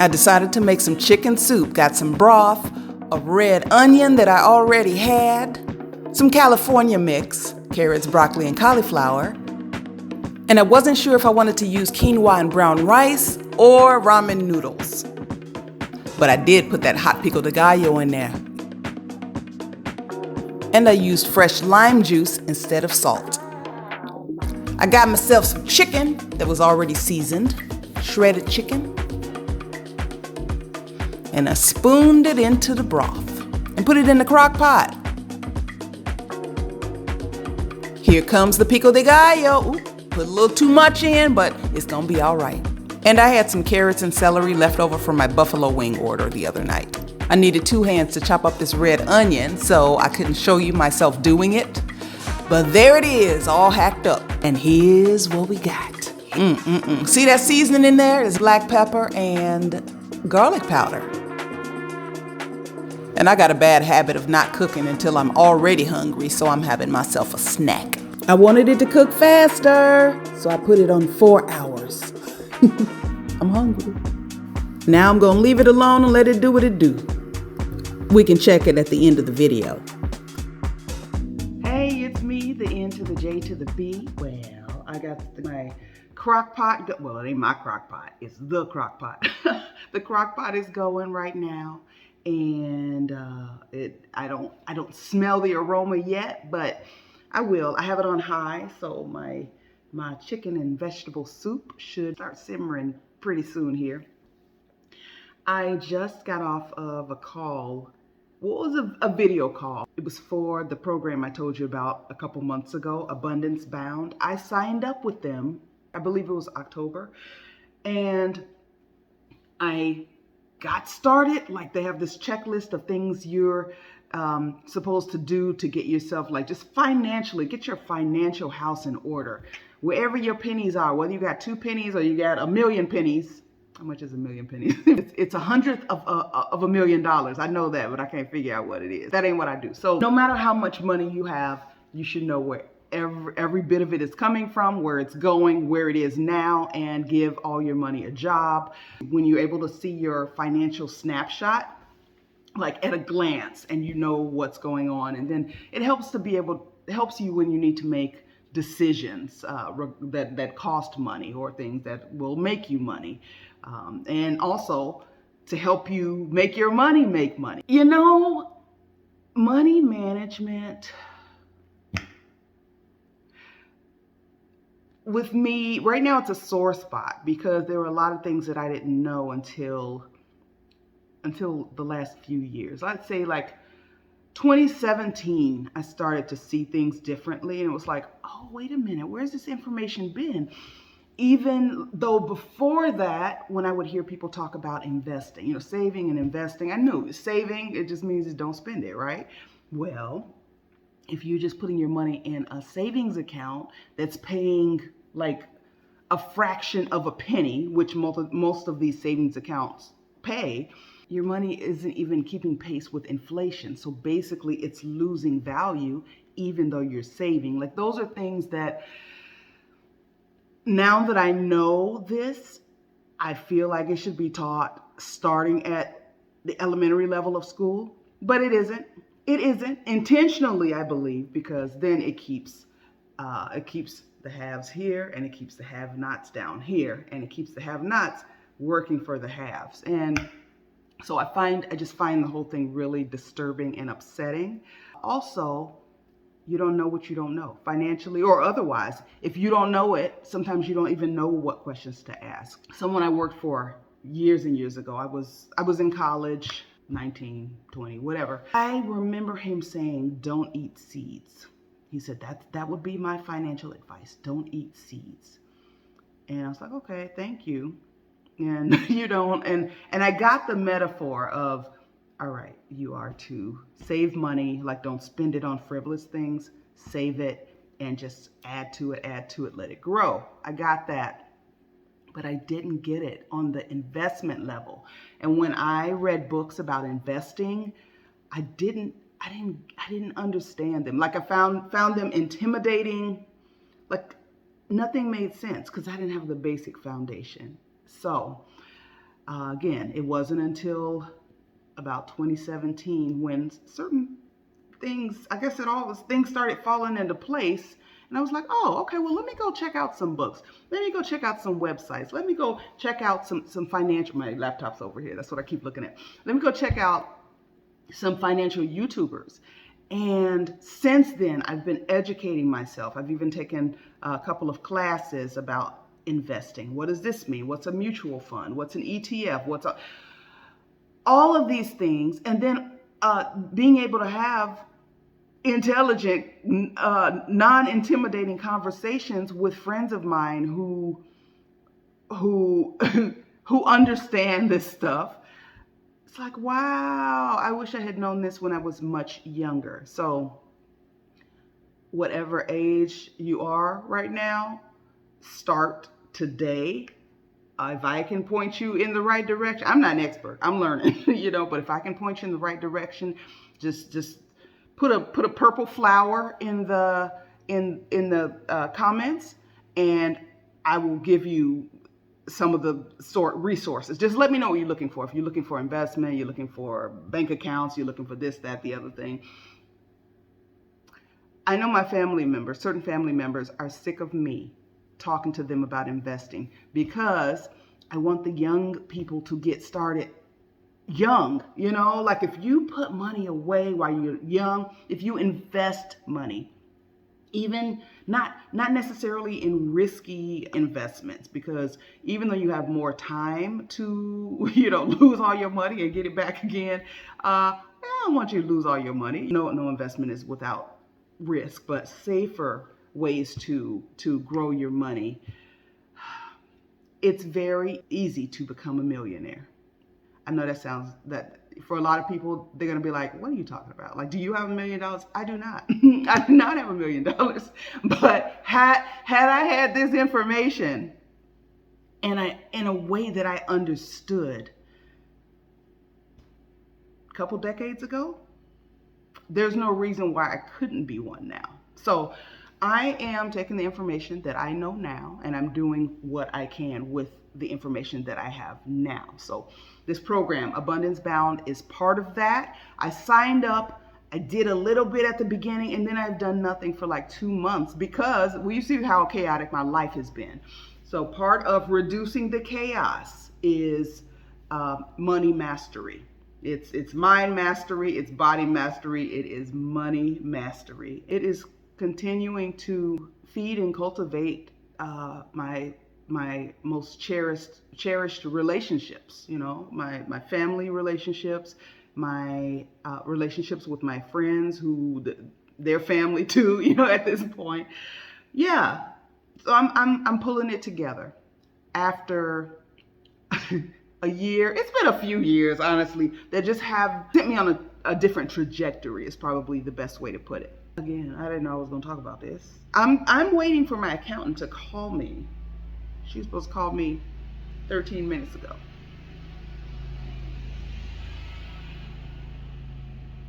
I decided to make some chicken soup. Got some broth, a red onion that I already had, some California mix, carrots, broccoli, and cauliflower. And I wasn't sure if I wanted to use quinoa and brown rice or ramen noodles. But I did put that hot pico de gallo in there. And I used fresh lime juice instead of salt. I got myself some chicken that was already seasoned, shredded chicken. And I spooned it into the broth and put it in the crock pot. Here comes the pico de gallo. Ooh, put a little too much in, but it's gonna be all right. And I had some carrots and celery left over from my buffalo wing order the other night. I needed 2 hands to chop up this red onion, so I couldn't show you myself doing it. But there it is, all hacked up. And here's what we got. See that seasoning in there? It's black pepper and garlic powder. And I got a bad habit of not cooking until I'm already hungry, so I'm having myself a snack. I wanted it to cook faster, so I put it on 4 hours. I'm hungry. Now I'm gonna leave it alone and let it do what it do. We can check it at the end of the video. Hey, it's me, the N to the J to the B. Well, I got my crock pot. Well, it ain't my crock pot, it's the crock pot. The crock pot is going right now. And I don't smell the aroma yet, but I will. I have it on high, so my chicken and vegetable soup should start simmering pretty soon here. I just got off of a call. Well, it was a video call. It was for the program I told you about a couple months ago, Abundance Bound. I signed up with them, I believe it was October, and I got started. Like, they have this checklist of things you're supposed to do to get yourself, like, just financially, get your financial house in order. Wherever your pennies are, whether you got 2 pennies or you got 1,000,000 pennies. How much is 1,000,000 pennies? It's 1/100 of $1 million. I know that, but I can't figure out what it is. That ain't what I do. So no matter how much money you have, you should know where every bit of it is coming from, where it's going, where it is now, and give all your money a job. When you're able to see your financial snapshot, like at a glance, and you know what's going on, and then it helps you when you need to make decisions that cost money or things that will make you money, and also to help you make your money make money. You know, money management. With me, right now it's a sore spot because there were a lot of things that I didn't know until the last few years. I'd say like 2017, I started to see things differently, and it was like, oh, wait a minute, where's this information been? Even though before that, when I would hear people talk about investing, you know, saving and investing, I knew saving, it just means don't spend it, right? Well, if you're just putting your money in a savings account that's paying like a fraction of a penny, which most of these savings accounts pay, your money isn't even keeping pace with inflation. So basically it's losing value even though you're saving. Like, those are things that, now that I know this, I feel like it should be taught starting at the elementary level of school, but it isn't. It isn't intentionally, I believe, because then it keeps the haves here, and it keeps the have-nots down here, and it keeps the have-nots working for the haves. And so I just find the whole thing really disturbing and upsetting. Also, you don't know what you don't know, financially or otherwise. If you don't know it, sometimes you don't even know what questions to ask. Someone I worked for years and years ago, I was in college, 19, 20, whatever. I remember him saying, don't eat seeds. He said, that would be my financial advice. Don't eat seeds. And I was like, okay, thank you. And you don't, and I got the metaphor of, all right, you are to save money, like don't spend it on frivolous things, save it and just add to it, let it grow. I got that. But I didn't get it on the investment level. And when I read books about investing, I didn't understand them. Like, I found them intimidating. Like, nothing made sense because I didn't have the basic foundation. So Again, it wasn't until about 2017 when certain things, I guess things started falling into place. And I was like, oh, okay, well, let me go check out some books. Let me go check out some websites. Let me go check out some financial, my laptop's over here. That's what I keep looking at. Let me go check out some financial YouTubers. And since then, I've been educating myself. I've even taken a couple of classes about investing. What does this mean? What's a mutual fund? What's an ETF? All of these things. And then being able to have intelligent, non-intimidating conversations with friends of mine who understand this stuff. It's like, wow, I wish I had known this when I was much younger. So whatever age you are right now, start today. If I can point you in the right direction, I'm not an expert, I'm learning, but if I can point you in the right direction, just put a purple flower in the comments, and I will give you some of the resources. Just let me know what you're looking for. If you're looking for investment, you're looking for bank accounts, you're looking for this, that, the other thing. I know my certain family members are sick of me talking to them about investing, because I want the young people to get started young. Like if you put money away while you're young, if you invest money, even not necessarily in risky investments, because even though you have more time to lose all your money and get it back again, I don't want you to lose all your money. No investment is without risk, but safer ways to grow your money. It's very easy to become a millionaire. I know that for a lot of people, they're going to be like, what are you talking about? Like, do you have $1 million? I do not. I do not have $1 million. But had I had this information and in a way that I understood a couple decades ago, there's no reason why I couldn't be one now. So I am taking the information that I know now, and I'm doing what I can with the information that I have now. So this program, Abundance Bound, is part of that. I signed up. I did a little bit at the beginning, and then I've done nothing for like 2 months, because you see how chaotic my life has been. So part of reducing the chaos is money mastery. It's mind mastery, it's body mastery, it is money mastery. It is continuing to feed and cultivate my most cherished relationships, my family relationships, my relationships with my friends, their family too, at this point. Yeah. So I'm pulling it together after a year. It's been a few years, honestly, that just have sent me on a different trajectory is probably the best way to put it. Again, I didn't know I was going to talk about this. I'm waiting for my accountant to call me. She was supposed to call me 13 minutes ago.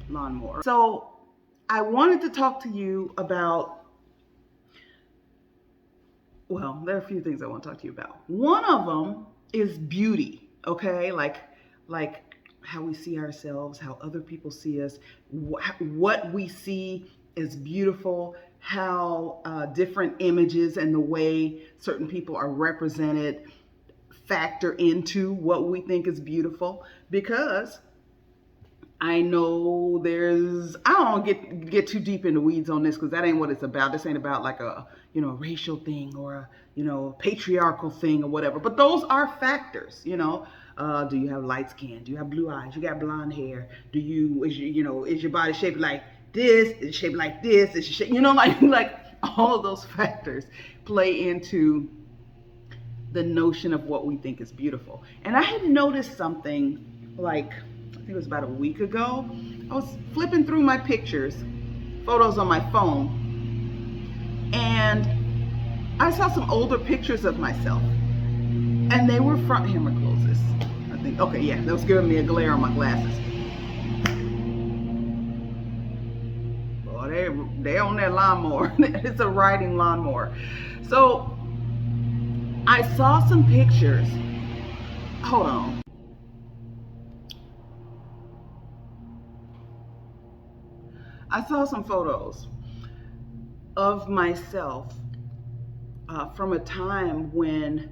Lawnmower. So I wanted to talk to you about, well, there are a few things I want to talk to you about. One of them is beauty, okay? Like how we see ourselves, how other people see us, what we see is beautiful, how different images and the way certain people are represented factor into what we think is beautiful. Because I know I don't get too deep in the weeds on this, because that ain't what it's about. This ain't about like a racial thing or a patriarchal thing or whatever. But those are factors, do you have light skin? Do you have blue eyes? You got blonde hair? Is your body shaped like this? Is it shaped like this? Is it shaped, like all of those factors play into the notion of what we think is beautiful. And I had noticed something like, I think it was about a week ago. I was flipping through my photos on my phone, and I saw some older pictures of myself, and they were from, here, I'm gonna close this. I think, okay, yeah, that was giving me a glare on my glasses. Boy, they on that lawnmower. It's a riding lawnmower. So I saw some pictures. Hold on. I saw some photos of myself from a time when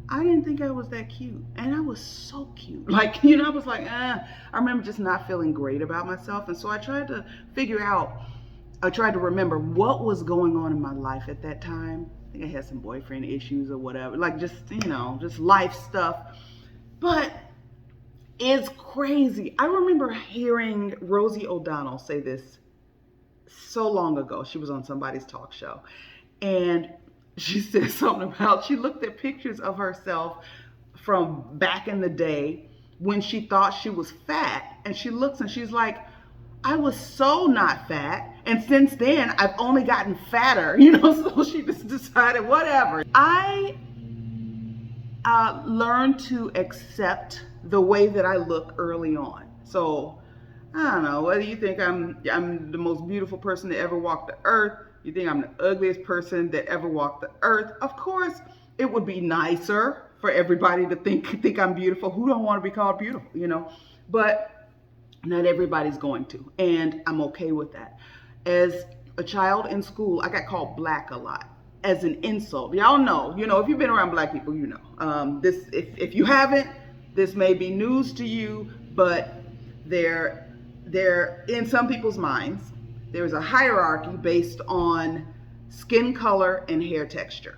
I didn't think I was that cute, and I was so cute. Like, you know, I was like, I remember just not feeling great about myself, and so I tried to remember what was going on in my life at that time. I think I had some boyfriend issues or whatever, like just, you know, just life stuff. But it's crazy. I remember hearing Rosie O'Donnell say this so long ago. She was on somebody's talk show, and she said something about, she looked at pictures of herself from back in the day when she thought she was fat, and she looks and she's like, I was so not fat, and since then I've only gotten fatter, you know. So she just decided, whatever. I learned to accept the way that I look early on. So I don't know whether you think I'm the most beautiful person that ever walked the earth, you think I'm the ugliest person that ever walked the earth. Of course, it would be nicer for everybody to think I'm beautiful. Who don't want to be called beautiful, you know? But not everybody's going to, and I'm okay with that. As a child in school, I got called black a lot as an insult. Y'all know, you know, if you've been around black people, you know. If you haven't, this may be news to you, but they're in some people's minds, there's a hierarchy based on skin color and hair texture.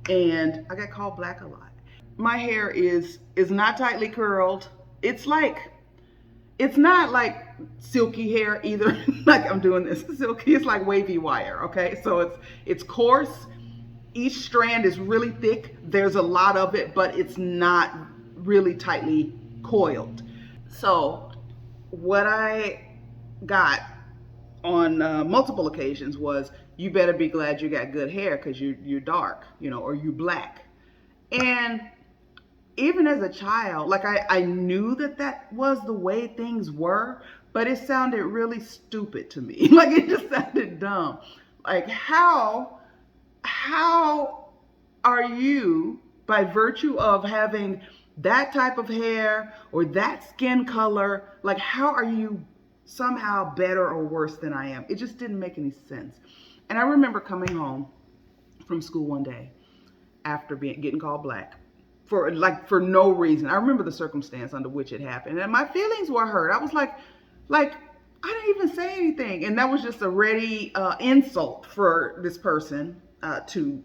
And I got called black a lot. My hair is not tightly curled. It's not like silky hair either. Like I'm doing this silky. It's like wavy wire, okay? So it's coarse. Each strand is really thick. There's a lot of it, but it's not really tightly coiled. So what I got on multiple occasions was, you better be glad you got good hair because you're dark, you know, or you black. And even as a child, like I knew that was the way things were, but it sounded really stupid to me. Like it just sounded dumb. Like how are you, by virtue of having that type of hair or that skin color, like how are you somehow better or worse than I am? It just didn't make any sense. And I remember coming home from school one day after getting called black for no reason. I remember the circumstance under which it happened, and my feelings were hurt. I was like I didn't even say anything, and that was just a ready insult for this person to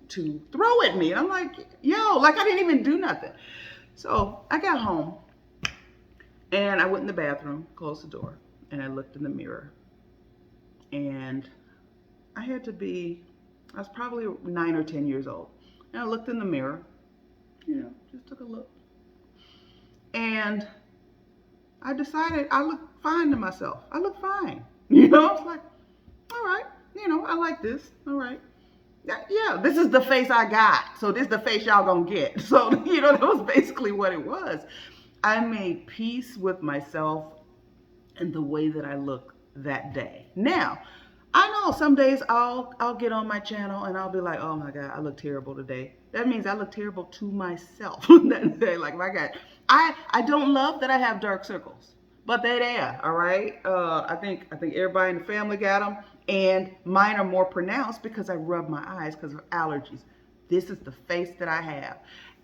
throw at me. And I'm like, yo, like I didn't even do nothing. So I got home and I went in the bathroom, closed the door, and I looked in the mirror. And I was probably 9 or 10 years old. And I looked in the mirror, you know, just took a look. And I decided I look fine to myself. I look fine. You know, I was like, all right, you know, I like this. All right. Yeah, this is the face I got. So this is the face y'all gonna get. So, you know, that was basically what it was. I made peace with myself and the way that I look that day. Now, I know some days I'll get on my channel and I'll be like, oh my God, I look terrible today. That means I look terrible to myself that day. Like my God, I don't love that I have dark circles, but they're there. All right. I think everybody in the family got them, and mine are more pronounced because I rub my eyes because of allergies. This is the face that I have,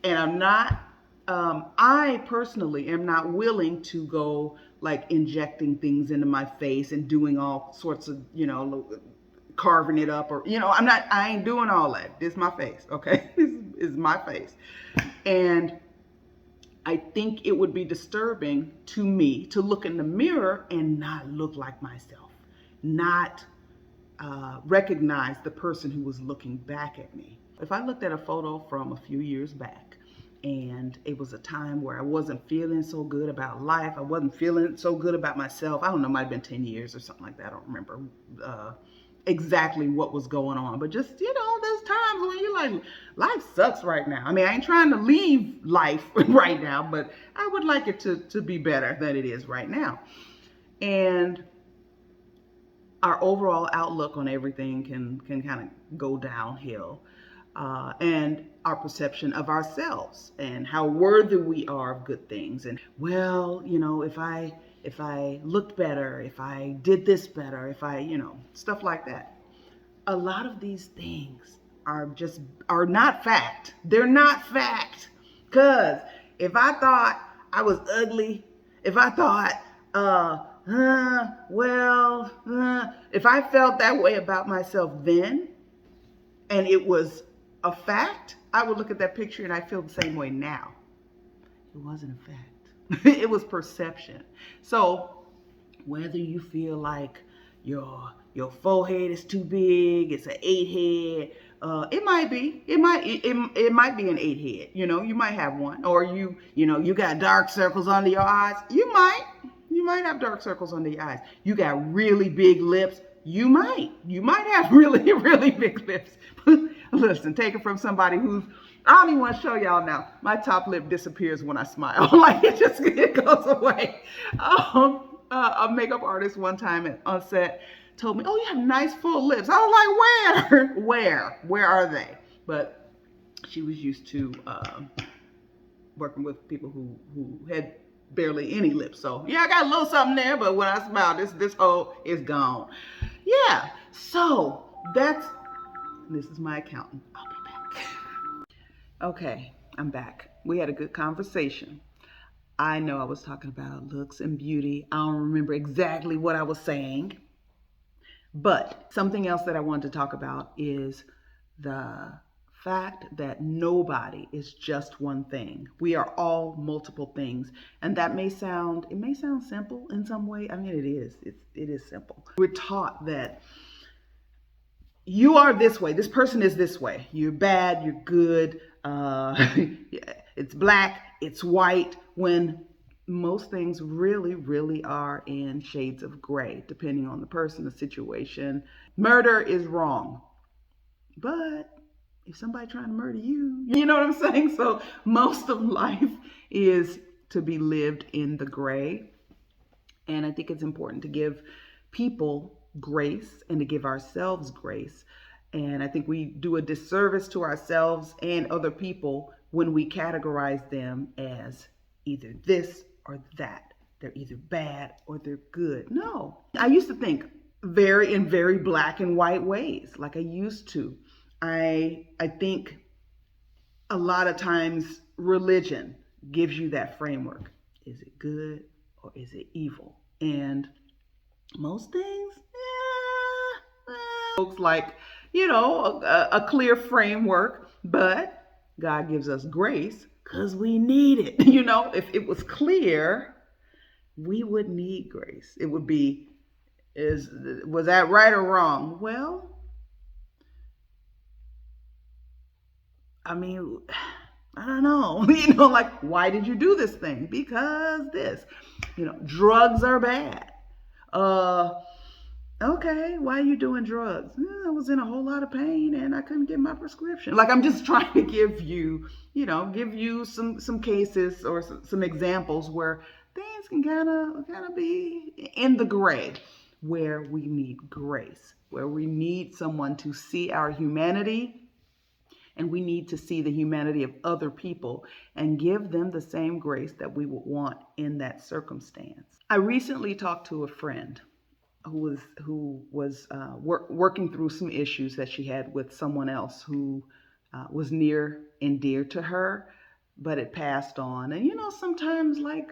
and I'm not. I personally am not willing to go like injecting things into my face and doing all sorts of, you know, carving it up, or, you know, I ain't doing all that. This is my face, okay? This is my face. And I think it would be disturbing to me to look in the mirror and not look like myself, not recognize the person who was looking back at me. If I looked at a photo from a few years back, and it was a time where I wasn't feeling so good about life, I wasn't feeling so good about myself. I don't know, it might have been 10 years or something like that. I don't remember exactly what was going on, but just, you know, there's times when you're like, life sucks right now. I mean, I ain't trying to leave life right now, but I would like it to be better than it is right now. And our overall outlook on everything can kind of go downhill. And our perception of ourselves and how worthy we are of good things. And, well, you know, if I if I looked better, if I did this better, if I, stuff like that. A lot of these things are not fact. They're not fact. Cause if I thought I was ugly, if I thought, if I felt that way about myself then, and it was a fact, I would look at that picture and I feel the same way now. It wasn't a fact. It was perception. So whether you feel like your forehead is too big, it's an 8 head, it might be. It might be an 8 head. You might have one, or you got dark circles under your eyes. You might have dark circles under your eyes. You got really big lips. You might have really, really big lips. Listen, take it from somebody who's, I don't even want to show y'all now. My top lip disappears when I smile. Like it goes away. A makeup artist one time on set told me, "Oh, you have nice full lips." I was like, where are they? But she was used to working with people who had barely any lips. So yeah, I got a little something there, but when I smile, this whole is gone. Yeah. So this is my accountant. I'll be back. Okay, I'm back. We had a good conversation. I know I was talking about looks and beauty. I don't remember exactly what I was saying. But something else that I wanted to talk about is the fact that nobody is just one thing. We are all multiple things. And that may sound simple in some way. I mean, it is. It is simple. We're taught that you are this way. This person is this way. You're bad, you're good. It's black, it's white, when most things really, really are in shades of gray, depending on the person, the situation. Murder is wrong. But if somebody trying to murder you, you know what I'm saying? So most of life is to be lived in the gray. And I think it's important to give people grace and to give ourselves grace. And I think we do a disservice to ourselves and other people when we categorize them as either this or that. They're either bad or they're good. No, I used to think in very black and white ways, like I used to. I think a lot of times religion gives you that framework. Is it good or is it evil? And most things, folks like, a clear framework, but God gives us grace because we need it. If it was clear, we would need grace. It would be, was that right or wrong? Well, I mean, I don't know. Like, why did you do this thing? Because this, drugs are bad. Okay, why are you doing drugs? I was in a whole lot of pain and I couldn't get my prescription. Like, I'm just trying to give you some cases or some examples where things can kind of be in the gray, where we need grace, where we need someone to see our humanity. And we need to see the humanity of other people and give them the same grace that we would want in that circumstance. I recently talked to a friend who was working through some issues that she had with someone else who was near and dear to her, but it passed on. And sometimes like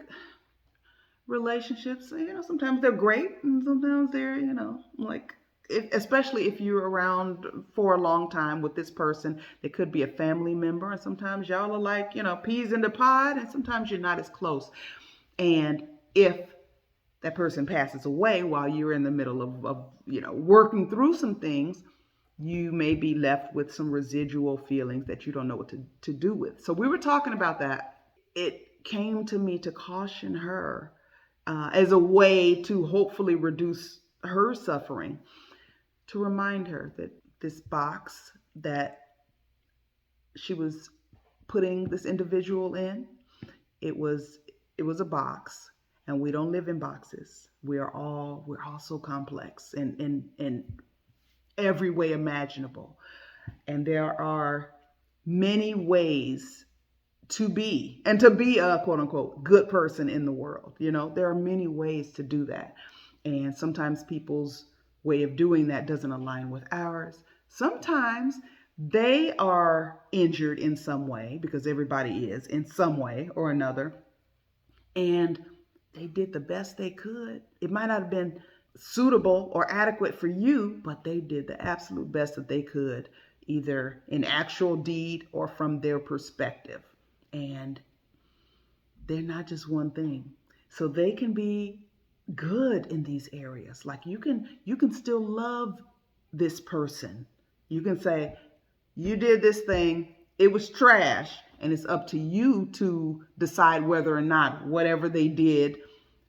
relationships, sometimes they're great and sometimes they're, especially if you're around for a long time with this person, it could be a family member, and sometimes y'all are like, peas in the pod, and sometimes you're not as close. And if that person passes away while you're in the middle of working through some things, you may be left with some residual feelings that you don't know what to do with. So we were talking about that. It came to me to caution her as a way to hopefully reduce her suffering, to remind her that this box that she was putting this individual in, it was a box, and we don't live in boxes. We're all so complex in every way imaginable. And there are many ways to be and to be a quote unquote good person in the world. You know, there are many ways to do that. And sometimes people's way of doing that doesn't align with ours. Sometimes they are injured in some way, because everybody is in some way or another. And they did the best they could. It might not have been suitable or adequate for you, but they did the absolute best that they could, either in actual deed or from their perspective. And they're not just one thing. So they can be good in these areas. Like you can still love this person. You can say, you did this thing, it was trash, and it's up to you to decide whether or not whatever they did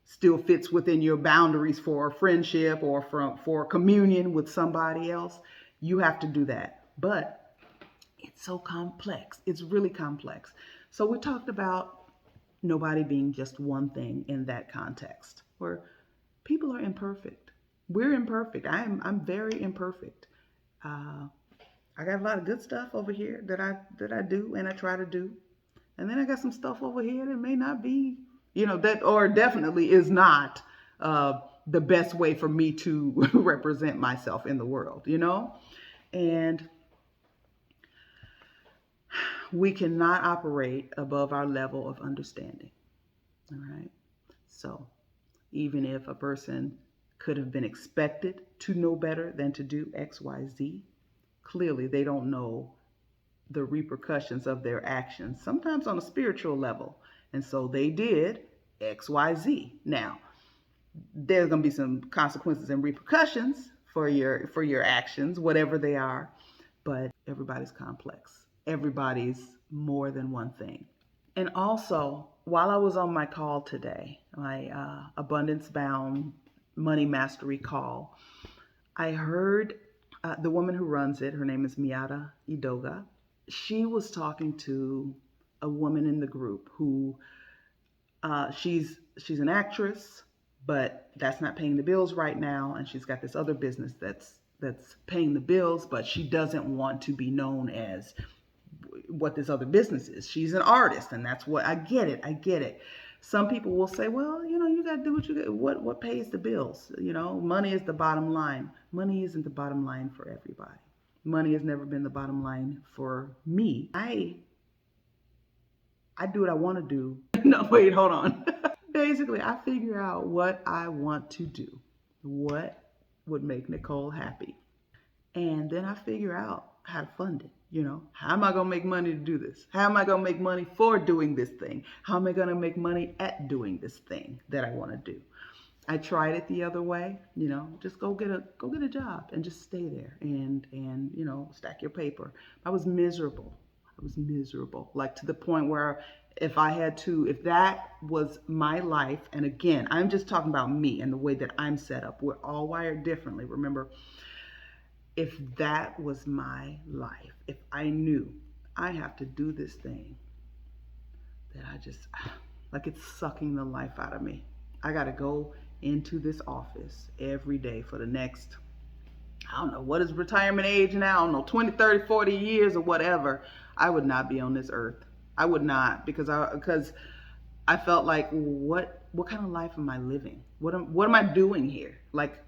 still fits within your boundaries for a friendship or for communion with somebody else. You have to do that. But it's so complex. It's really complex. So we talked about nobody being just one thing in that context, where people are imperfect. We're imperfect. I'm very imperfect. I got a lot of good stuff over here that I do and I try to do. And then I got some stuff over here that may not be, that, or definitely is not the best way for me to represent myself in the world, And we cannot operate above our level of understanding. All right. So even if a person could have been expected to know better than to do X, Y, Z, clearly they don't know the repercussions of their actions, sometimes on a spiritual level. And so they did X, Y, Z. Now, there's going to be some consequences and repercussions for your actions, whatever they are, but everybody's complex. Everybody's more than one thing. And also, while I was on my call today, my abundance bound money mastery call, I heard the woman who runs it. Her name is Miata Idoga. She was talking to a woman in the group who she's an actress, but that's not paying the bills right now, and she's got this other business that's paying the bills, but she doesn't want to be known as what this other business is. She's an artist, and that's what I get it. Some people will say, well, you got to do what you get. What pays the bills? Money is the bottom line. Money isn't the bottom line for everybody. Money has never been the bottom line for me. I do what I want to do. No, wait, hold on. Basically, I figure out what I want to do, what would make Nicole happy. And then I figure out how to fund it. How am I going to make money to do this? How am I going to make money for doing this thing? How am I going to make money at doing this thing that I want to do? I tried it the other way, just go get a job and just stay there and stack your paper. I was miserable. Like to the point where if that was my life, and again, I'm just talking about me and the way that I'm set up. We're all wired differently. Remember, if that was my life, if I knew I have to do this thing that I just, like it's sucking the life out of me. I got to go into this office every day for the next, I don't know, what is retirement age now? I don't know, 20, 30, 40 years or whatever. I would not be on this earth. I would not, because I felt like, what kind of life am I living? What am I doing here? Like,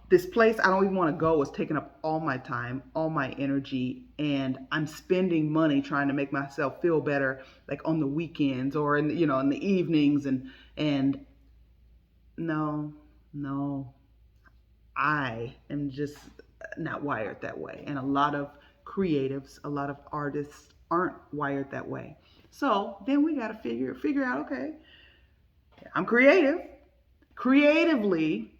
this place I don't even want to go is taking up all my time, all my energy, and I'm spending money trying to make myself feel better, like on the weekends or in the evenings, and no, I am just not wired that way. And a lot of creatives, a lot of artists aren't wired that way. So then we got to figure out, okay, I'm creative. Creatively,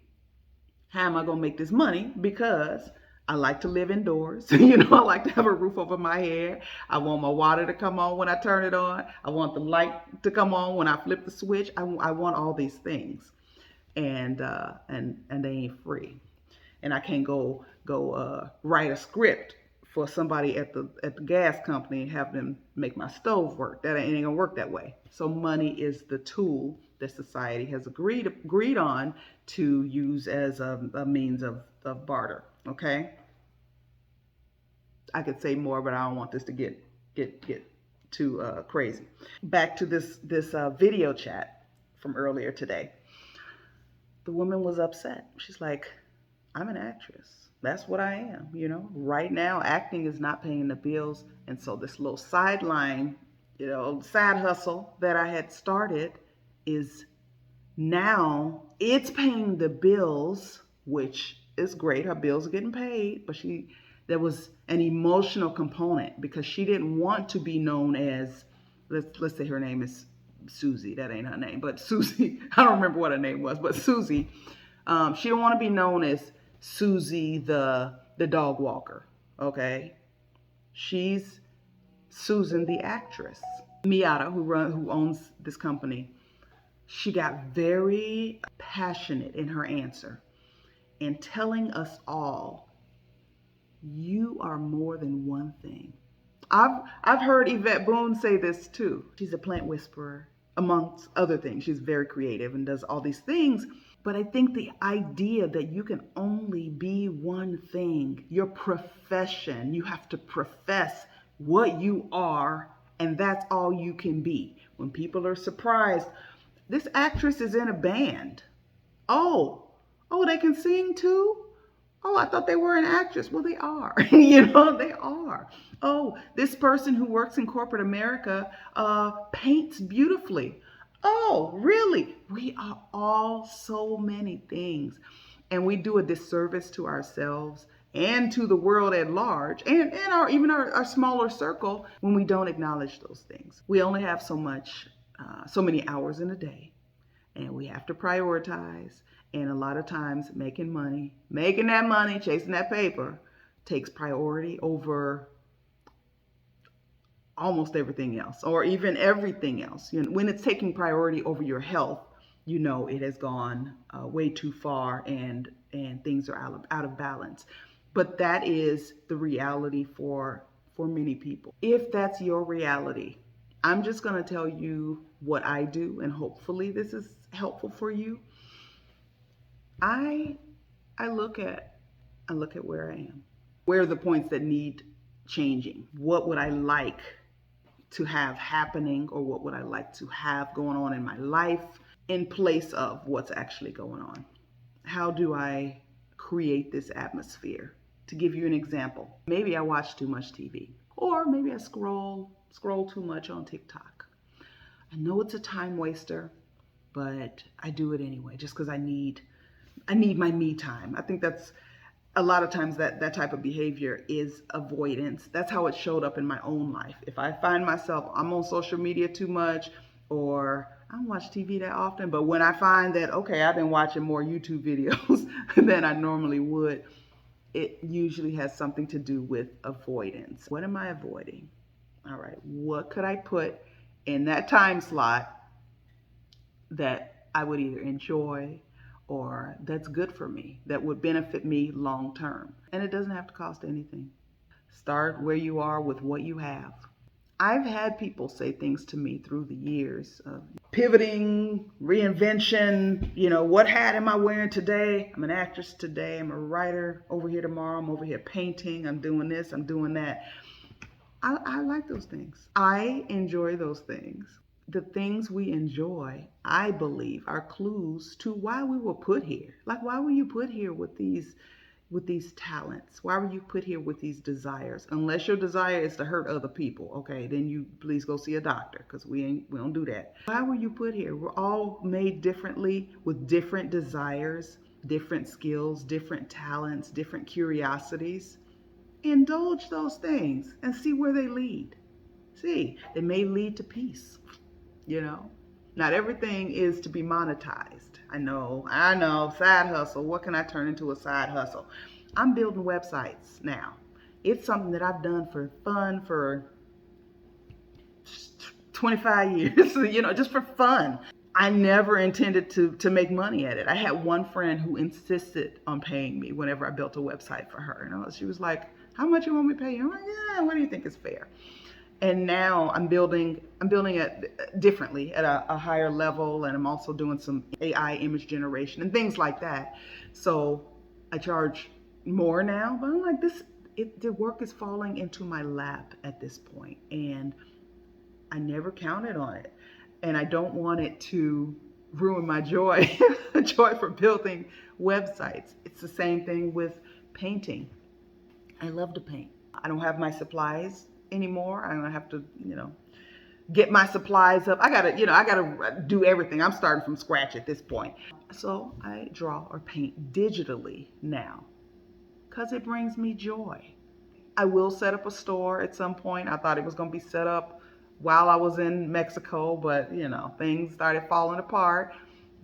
how am I going to make this money? Because I like to live indoors. I like to have a roof over my head. I want my water to come on when I turn it on. I want the light to come on when I flip the switch. I want all these things. And they ain't free. And I can't go write a script for somebody at the gas company and have them make my stove work. That ain't gonna work that way. So money is the tool that society has agreed on to use as a means of barter. Okay. I could say more, but I don't want this to get crazy. Back to this video chat from earlier today. The woman was upset. She's like, I'm an actress. That's what I am. You know, right now, acting is not paying the bills. And so this little sideline, you know, side hustle that I had started is now it's paying the bills, which is great. Her bills are getting paid, but there was an emotional component because she didn't want to be known as, let's say her name is Susie. That ain't her name, but Susie. I don't remember what her name was, but Susie. She don't want to be known as Susie the dog walker. Okay, she's Susan the actress. Miata, who owns this company, she got very passionate in her answer and telling us all, you are more than one thing. I've heard Yvette Boone say this too. She's a plant whisperer, amongst other things. She's very creative and does all these things. But I think the idea that you can only be one thing, your profession, you have to profess what you are, and that's all you can be. When people are surprised, this actress is in a band. Oh, they can sing too? Oh, I thought they were an actress. Well, they are. You know, they are. Oh, this person who works in corporate America paints beautifully. Oh, really? We are all so many things. And we do a disservice to ourselves and to the world at large and even our smaller circle when we don't acknowledge those things. We only have so many hours in a day, and we have to prioritize. And a lot of times making that money, chasing that paper takes priority over almost everything else, or even everything else. You know, when it's taking priority over your health, you know it has gone way too far, and things are out of balance. But that is the reality for many people. If that's your reality, I'm just going to tell you what I do, and hopefully this is helpful for you. I look at where I am. Where are the points that need changing? What would I like to have happening, or what would I like to have going on in my life in place of what's actually going on? How do I create this atmosphere? To give you an example, maybe I watch too much TV, or maybe I scroll too much on TikTok. I know it's a time waster, but I do it anyway just because I need my me time. I think that's a lot of times that type of behavior is avoidance. That's how it showed up in my own life. If I find myself, I'm on social media too much, or I don't watch TV that often, but when I find that, okay, I've been watching more YouTube videos than I normally would, it usually has something to do with avoidance. What am I avoiding? All right, what could I put in that time slot that I would either enjoy or that's good for me, that would benefit me long term? And it doesn't have to cost anything. Start where you are with what you have. I've had people say things to me through the years of pivoting, reinvention, you know, what hat am I wearing today? I'm an actress today, I'm a writer over here tomorrow, I'm over here painting, I'm doing this, I'm doing that. I like those things. I enjoy those things. The things we enjoy, I believe, are clues to why we were put here. Like, why were you put here with these talents? Why were you put here with these desires? Unless your desire is to hurt other people, okay, then you please go see a doctor, because we don't do that. Why were you put here? We're all made differently with different desires, different skills, different talents, different curiosities. Indulge those things and see where they lead. See, they may lead to peace. You know, not everything is to be monetized. I know, side hustle. What can I turn into a side hustle? I'm building websites now. It's something that I've done for fun for 25 years, you know, just for fun. I never intended to make money at it. I had one friend who insisted on paying me whenever I built a website for her. You know, she was like, how much you want me to pay you? I'm like, yeah, what do you think is fair? And now I'm building it differently at a higher level, and I'm also doing some AI image generation and things like that. So I charge more now, but I'm like, the work is falling into my lap at this point, and I never counted on it. And I don't want it to ruin my joy, joy for building websites. It's the same thing with painting. I love to paint. I don't have my supplies anymore. I'm gonna have to, get my supplies up. I gotta do everything. I'm starting from scratch at this point. So I draw or paint digitally now because it brings me joy. I will set up a store at some point. I thought it was gonna be set up while I was in Mexico, but things started falling apart,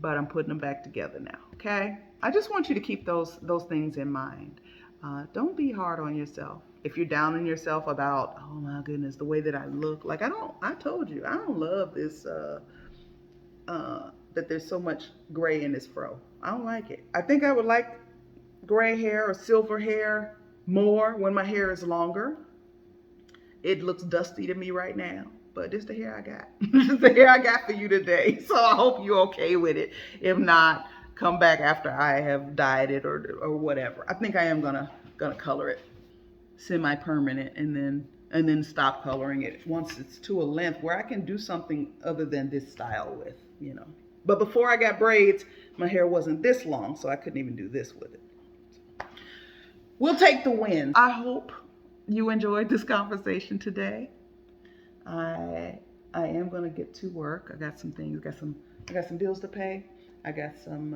but I'm putting them back together now, okay? I just want you to keep those things in mind. Don't be hard on yourself. If you're down on yourself about, oh my goodness, the way that I look, like I told you, I don't love this, that there's so much gray in this fro. I don't like it. I think I would like gray hair or silver hair more when my hair is longer. It looks dusty to me right now, but this is the hair I got. This is the hair I got for you today. So I hope you're okay with it. If not, come back after I have dyed it or whatever. I think I am gonna color it semi-permanent and then stop coloring it once it's to a length where I can do something other than this style with, But before I got braids, my hair wasn't this long, so I couldn't even do this with it. We'll take the win. I hope you enjoyed this conversation today. I am gonna get to work. I got some things. I got some bills to pay. I got some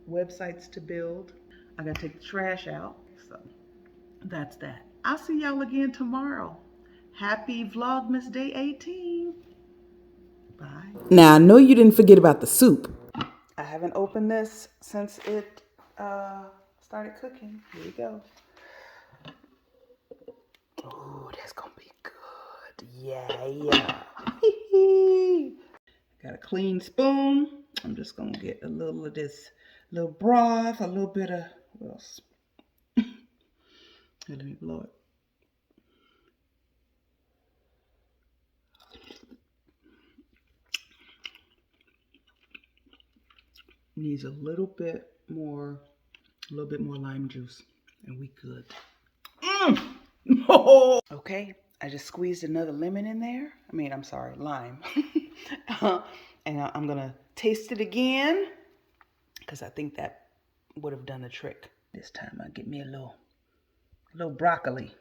websites to build. I gotta take the trash out. So that's that. I'll see y'all again tomorrow. Happy Vlogmas Day 18. Bye. Now I know you didn't forget about the soup. I haven't opened this since it started cooking. Here we go. Oh, that's gonna be good. Yeah. Got a clean spoon. I'm just gonna get a little of this little broth, a little bit of, what else? Let me blow it. Needs a little bit more lime juice, and we good. Oh. Okay, I just squeezed another lemon in there. I'm sorry, lime. And I'm gonna taste it again because I think that would have done the trick. This time I'll get me a little broccoli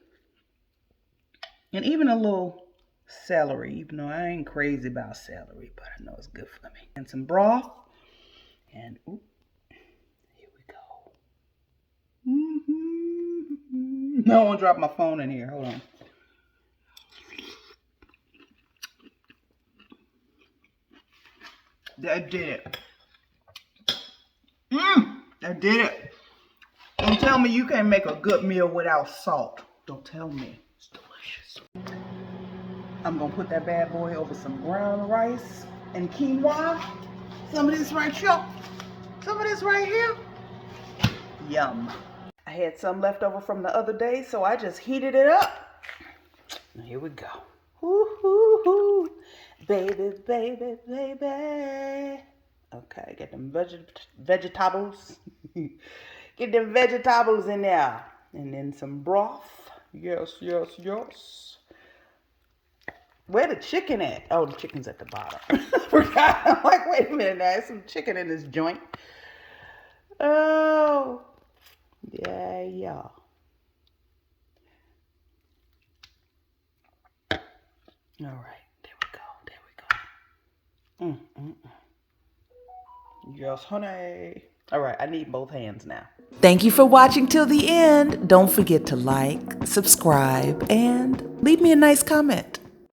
and even a little celery, even though I ain't crazy about celery, but I know it's good for me. And some broth, and ooh, here we go. I don't want to drop my phone in here. Hold on. That did it. That did it. Don't tell me you can't make a good meal without salt. Don't tell me. It's delicious. I'm gonna put that bad boy over some brown rice and quinoa. Some of this right here. Some of this right here. Yum. I had some left over from the other day, so I just heated it up. Here we go. Woo-hoo-hoo. Baby, baby, baby. Okay, get them vegetables. Get them vegetables in there. And then some broth. Yes, yes, yes. Where the chicken at? Oh, the chicken's at the bottom. Forgot. I'm like, wait a minute, there's some chicken in this joint. Oh. Yeah, yeah. All right, there we go. Yes, honey. All right, I need both hands now. Thank you for watching till the end. Don't forget to like, subscribe, and leave me a nice comment.